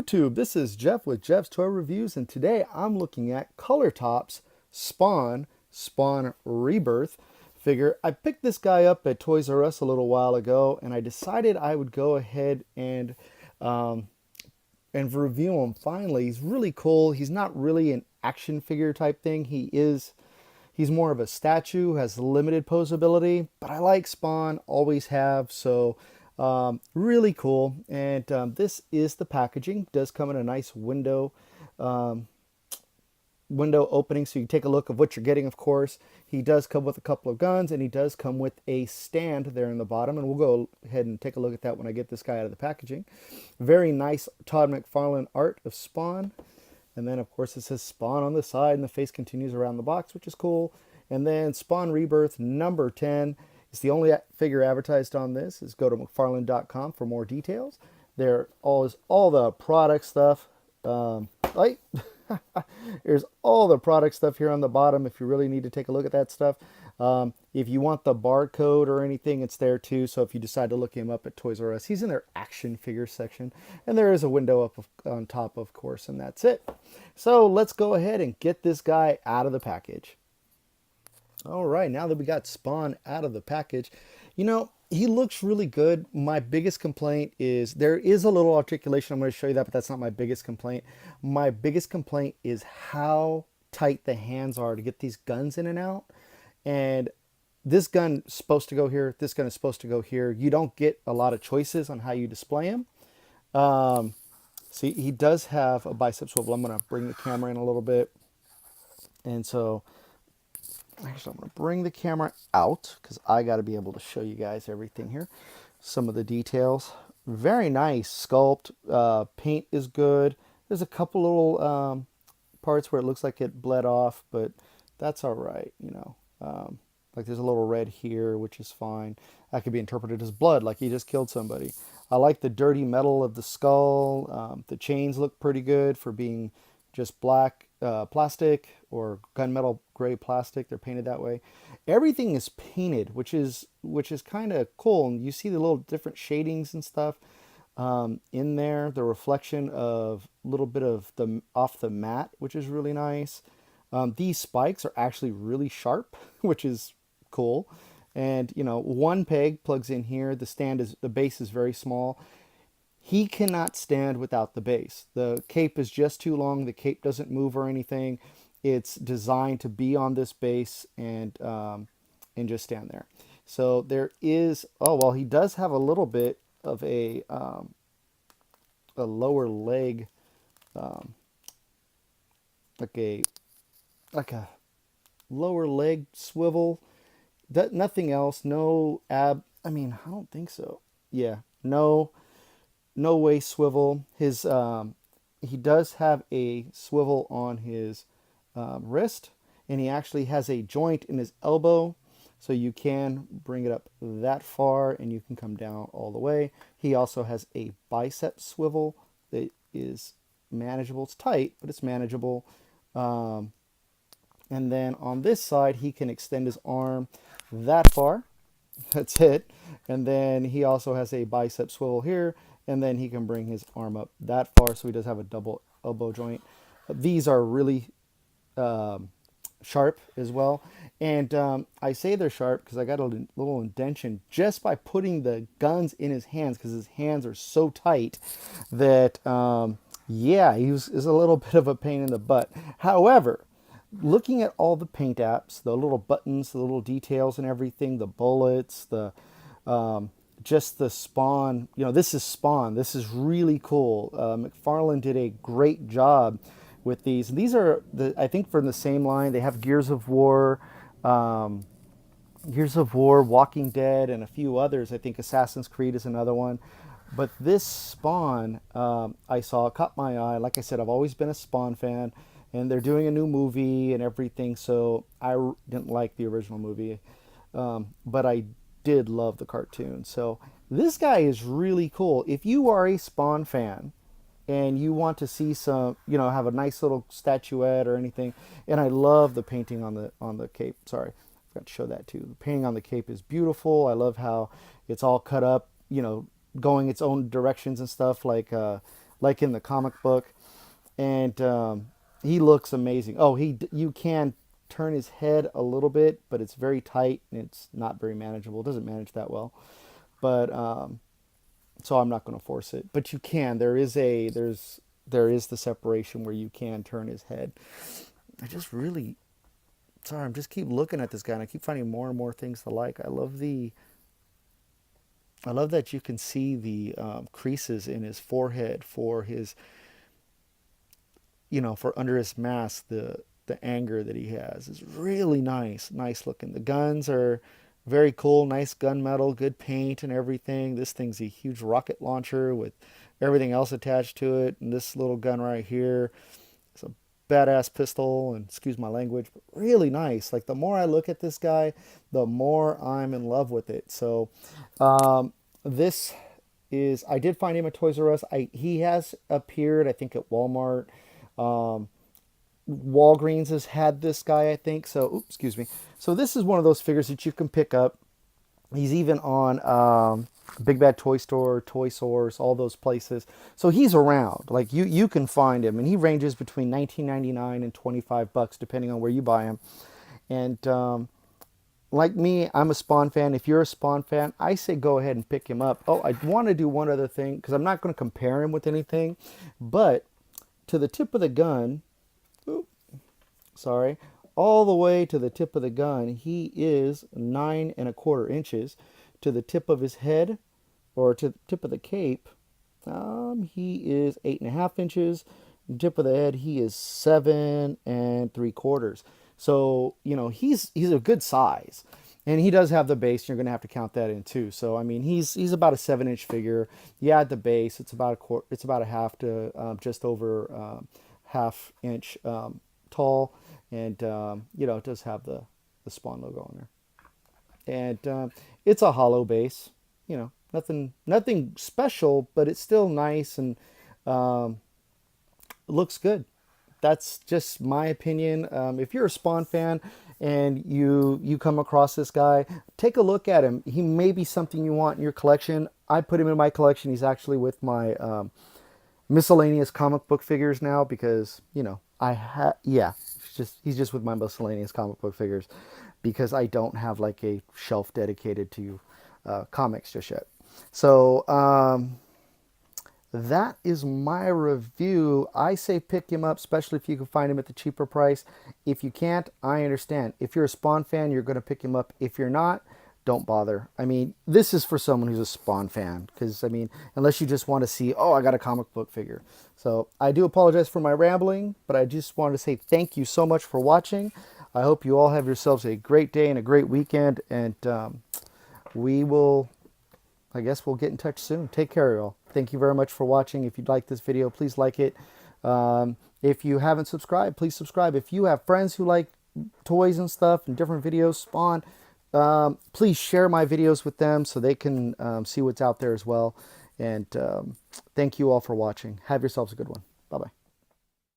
YouTube. This is Jeff with Jeff's Toy Reviews, and today I'm looking at Color Top's Spawn Rebirth figure. I picked this guy up at Toys R Us a little while ago, and I decided I would go ahead um, and review him finally. He's really cool. He's not really an action figure type thing. He's more of a statue, has limited posability, but I like Spawn, always have, so really cool. And this is the packaging. Does come in a nice um, window opening, so you can take a look of what you're getting, of course. He does come with a couple of guns, and he does come with a stand there in the bottom, and we'll go ahead and take a look at that when I get this guy out of the packaging. Very nice Todd McFarlane art of Spawn. And then, of course, it says Spawn on the side, and the face continues around the box, which is cool. And then Spawn Rebirth number 10 is the only figure advertised on this. Is go to McFarlane.com for more details. There is all the product stuff. Like there's all the product stuff here on the bottom if you really need to take a look at that stuff. If you want the barcode or anything, it's there too. So if you decide to look him up at Toys R Us, he's in their action figure section. And there is a window up on top, of course, and that's it. So let's go ahead and get this guy out of the package. All right, now that we got Spawn out of the package, he looks really good. My biggest complaint is there is a little articulation. I'm going to show you that, but that's not my biggest complaint. My biggest complaint is how tight the hands are to get these guns in and out. And this gun is supposed to go here. This gun is supposed to go here. You don't get a lot of choices on how you display him. See, he does have a bicep swivel. I'm going to bring the camera in a little bit. And so, actually, I'm going to bring the camera out because I got to be able to show you guys everything here. Some of the details. Very nice sculpt. Paint is good. There's a couple little parts where it looks like it bled off, but that's all right, like there's a little red here, which is fine. That could be interpreted as blood, like he just killed somebody. I like the dirty metal of the skull. The chains look pretty good for being just black plastic or gunmetal gray plastic. They're painted that way. Everything is painted, which is kind of cool. And you see the little different shadings and stuff in there. The reflection of a little bit of the off the mat, which is really nice. These spikes are actually really sharp, which is cool. And one peg plugs in here. The base is very small. He cannot stand without the base. The cape is just too long. The cape doesn't move or anything. It's designed to be on this base and just stand there. So there is, oh well, he does have a little bit of a lower leg, like a lower leg swivel. Nothing else. No ab. I mean, I don't think so. Yeah, no waist swivel. His he does have a swivel on his wrist, and he actually has a joint in his elbow, so you can bring it up that far, and you can come down all the way. He also has a bicep swivel that is manageable. It's tight, but it's manageable. And then on this side, he can extend his arm that far. That's it. And then he also has a bicep swivel here. And then he can bring his arm up that far. So he does have a double elbow joint. These are really sharp as well. And I say they're sharp because I got a little indention just by putting the guns in his hands, because his hands are so tight that, yeah, is a little bit of a pain in the butt. However, looking at all the paint apps, the little buttons, the little details and everything, the bullets, just the Spawn, this is Spawn. This is really cool. McFarlane did a great job with these. And these are, I think, from the same line. They have Gears of War, Walking Dead, and a few others. I think Assassin's Creed is another one. But this Spawn, I saw, caught my eye. Like I said, I've always been a Spawn fan. And they're doing a new movie and everything, so I didn't like the original movie. But I did love the cartoon. So this guy is really cool. If you are a Spawn fan and you want to see some, have a nice little statuette or anything, and I love the painting on the cape. Sorry, I forgot to show that too. The painting on the cape is beautiful. I love how it's all cut up, going its own directions and stuff, like like in the comic book. And he looks amazing. Oh, you can turn his head a little bit, but it's very tight and it's not very manageable. It doesn't manage that well. But so I'm not going to force it. But you can. There is the separation where you can turn his head. I just really sorry. I'm just keep looking at this guy and I keep finding more and more things to like. I love that you can see the creases in his forehead for his, for under his mask, the anger that he has is really nice looking. The guns are very cool, nice gunmetal, good paint and everything. This thing's a huge rocket launcher with everything else attached to it, and this little gun right here is a badass pistol. And excuse my language, but really nice. Like the more I look at this guy, the more I'm in love with it. So, this is I did find him at Toys R Us. He has appeared, I think, at Walmart. Walgreens has had this guy, I think. So, oops, excuse me. So this is one of those figures that you can pick up. He's even on Big Bad Toy Store, Toy Source, all those places. So he's around. Like you can find him, and he ranges between $19.99 and $25 depending on where you buy him. And like me, I'm a Spawn fan. If you're a Spawn fan, I say go ahead and pick him up. Oh, I want to do one other thing because I'm not going to compare him with anything, but to the tip of the gun, sorry, all the way to the tip of the gun, he is 9¼ inches. To the tip of his head, or to the tip of the cape, he is 8½ inches. Tip of the head, he is 7¾ So he's a good size, and he does have the base. You're going to have to count that in too. So I mean, he's about a 7-inch figure. You add the base, it's about a quarter. It's about a half to just over ½ inch tall, and it does have the Spawn logo on there. And it's a hollow base. Nothing special, but it's still nice and looks good. That's just my opinion. If you're a Spawn fan and you come across this guy, take a look at him. He may be something you want in your collection. I put him in my collection. He's actually with my miscellaneous comic book figures now because he's just with my miscellaneous comic book figures because I don't have like a shelf dedicated to comics just yet. So that is my review. I say pick him up, especially if you can find him at the cheaper price. If you can't, I understand. If you're a Spawn fan, you're going to pick him up. If you're not, don't bother. I mean, this is for someone who's a Spawn fan because, I mean, unless you just want to see, oh, I got a comic book figure. So I do apologize for my rambling, but I just wanted to say thank you so much for watching. I hope you all have yourselves a great day and a great weekend, and I guess we'll get in touch soon. Take care, y'all. Thank you very much for watching. If you'd like this video, please like it. If you haven't subscribed, please subscribe. If you have friends who like toys and stuff and different videos, Spawn, please share my videos with them so they can see what's out there as well. And thank you all for watching. Have yourselves a good one. Bye-bye.